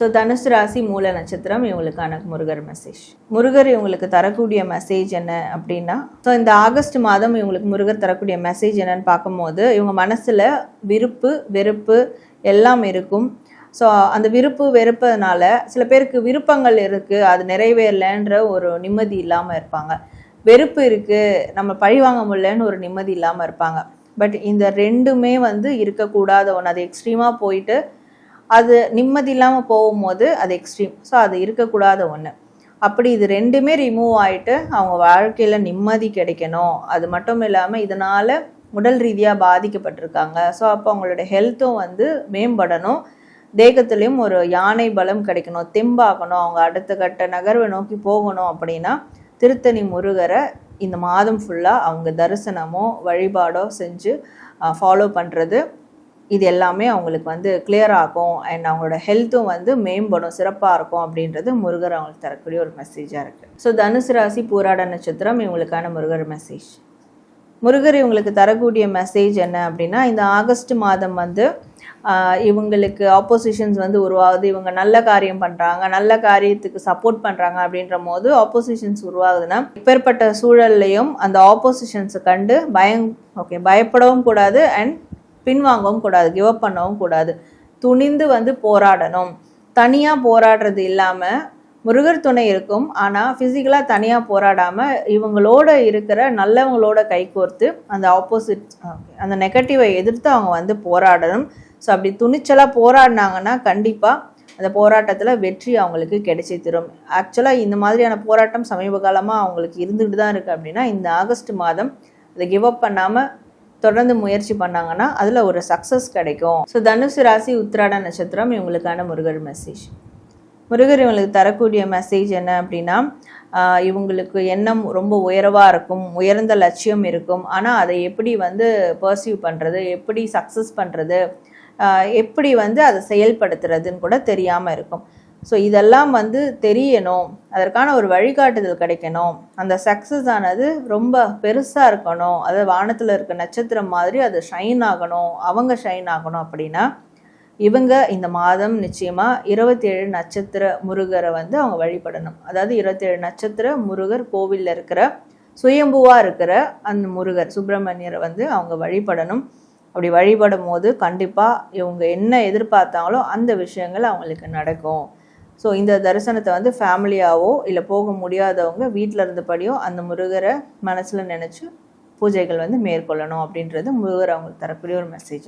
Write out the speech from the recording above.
So தனுசு ராசி மூல நட்சத்திரம் இவங்களுக்கான முருகர் மெசேஜ். முருகர் இவங்களுக்கு தரக்கூடிய மெசேஜ் என்ன அப்படின்னா, ஸோ இந்த ஆகஸ்ட் மாதம் இவங்களுக்கு முருகர் தரக்கூடிய மெசேஜ் என்னன்னு பார்க்கும்போது, இவங்க மனசில் விருப்பு வெறுப்பு எல்லாம் இருக்கும். ஸோ அந்த விருப்பு வெறுப்பதுனால சில பேருக்கு விருப்பங்கள் இருக்குது, அது நிறைவேறலைன்ற ஒரு நிம்மதி இல்லாமல் இருப்பாங்க. வெறுப்பு இருக்குது, நம்ம பழி வாங்க முடியலன்னு ஒரு நிம்மதி இல்லாமல் இருப்பாங்க. பட் இந்த ரெண்டுமே இருக்கக்கூடாத ஒன்று. அது எக்ஸ்ட்ரீமாக போயிட்டு அது நிம்மதி இல்லாமல் போகும்போது அது எக்ஸ்ட்ரீம். ஸோ அது இருக்கக்கூடாத ஒன்று. அப்படி இது ரெண்டுமே ரிமூவ் ஆகிட்டு அவங்க வாழ்க்கையில் நிம்மதி கிடைக்கணும். அது மட்டும் இல்லாமல் இதனால் உடல் ரீதியாக பாதிக்கப்பட்டிருக்காங்க. ஸோ அப்போ அவங்களோட ஹெல்த்தும் மேம்படணும். தேகத்துலேயும் ஒரு யானை பலம் கிடைக்கணும், தெம்பாகணும், அவங்க அடுத்த கட்ட நகர்வை நோக்கி போகணும். அப்படின்னா திருத்தணி முருகரை இந்த மாதம் ஃபுல்லாக அவங்க தரிசனமோ வழிபாடோ செஞ்சு ஃபாலோ பண்ணுறது, இது எல்லாமே அவங்களுக்கு கிளியர் ஆகும். அண்ட் அவங்களோட ஹெல்த்தும் மேம்படும், சிறப்பாக இருக்கும் அப்படின்றது முருகர் அவங்களுக்கு தரக்கூடிய ஒரு மெசேஜாக இருக்குது. ஸோ தனுசு ராசி பூராட நட்சத்திரம் இவங்களுக்கான முருகர் மெசேஜ். முருகர் இவங்களுக்கு தரக்கூடிய மெசேஜ் என்ன அப்படின்னா, இந்த ஆகஸ்ட் மாதம் இவங்களுக்கு ஆப்போசிஷன்ஸ் உருவாகுது. இவங்க நல்ல காரியம் பண்ணுறாங்க, நல்ல காரியத்துக்கு சப்போர்ட் பண்ணுறாங்க அப்படின்ற போது ஆப்போசிஷன்ஸ் உருவாகுதுன்னா, இப்பேற்பட்ட சூழல்லையும் அந்த ஆப்போசிஷன்ஸை கண்டு பயப்படவும் கூடாது அண்ட் பின்வாங்கவும் கூடாது, கிவ் அப் பண்ணவும் கூடாது. துணிந்து போராடணும். தனியாக போராடுறது இல்லாமல் முருகர் துணை இருக்கும், ஆனால் ஃபிசிக்கலாக தனியாக போராடாமல் இவங்களோட இருக்கிற நல்லவங்களோட கைகோர்த்து அந்த ஆப்போசிட் அந்த நெகட்டிவை எதிர்த்து அவங்க போராடணும். ஸோ அப்படி துணிச்சலாக போராடினாங்கன்னா கண்டிப்பாக அந்த போராட்டத்தில் வெற்றி அவங்களுக்கு கிடைச்சி தரும். ஆக்சுவலாக இந்த மாதிரியான போராட்டம் சமீப காலமாக அவங்களுக்கு இருந்துகிட்டு தான் இருக்குது. அப்படின்னா இந்த ஆகஸ்ட் மாதம் அதை கிவ் அப் பண்ணாமல் தொடர்ந்து முயற்சி பண்ணாங்கன்னா அதில் ஒரு சக்ஸஸ் கிடைக்கும். ஸோ தனுசு ராசி உத்திராட நட்சத்திரம் இவங்களுக்கான முருகர் மெசேஜ். முருகர் இவங்களுக்கு தரக்கூடிய மெசேஜ் என்ன அப்படின்னா, இவங்களுக்கு எண்ணம் ரொம்ப உயர்வாக இருக்கும், உயர்ந்த லட்சியம் இருக்கும். ஆனால் அதை எப்படி பர்சீவ் பண்ணுறது, எப்படி சக்ஸஸ் பண்ணுறது, எப்படி அதை செயல்படுத்துறதுன்னு கூட தெரியாமல் இருக்கும். ஸோ இதெல்லாம் தெரியணும், அதற்கான ஒரு வழிகாட்டுதல் கிடைக்கணும். அந்த சக்ஸஸ் ஆனது ரொம்ப பெருசாக இருக்கணும், அதாவது வானத்தில் இருக்க நட்சத்திரம் மாதிரி அது ஷைன் ஆகணும், அவங்க ஷைன் ஆகணும். அப்படின்னா இவங்க இந்த மாதம் நிச்சயமாக 27 நட்சத்திர முருகரை அவங்க வழிபடணும். அதாவது 27 நட்சத்திர முருகர் கோவிலில் இருக்கிற சுயம்புவாக இருக்கிற அந்த முருகர் சுப்பிரமணியரை அவங்க வழிபடணும். அப்படி வழிபடும் போது கண்டிப்பாக இவங்க என்ன எதிர்பார்த்தாங்களோ அந்த விஷயங்கள் அவங்களுக்கு நடக்கும். ஸோ இந்த தரிசனத்தை ஃபேமிலியாவோ இல்லை போக முடியாதவங்க வீட்டில் இருந்தபடியோ அந்த முருகரை மனசில் நினச்சி பூஜைகள் மேற்கொள்ளணும் அப்படின்றது முருகர் அவங்களுக்கு தரக்கூடிய ஒரு மெசேஜாக இருக்குது.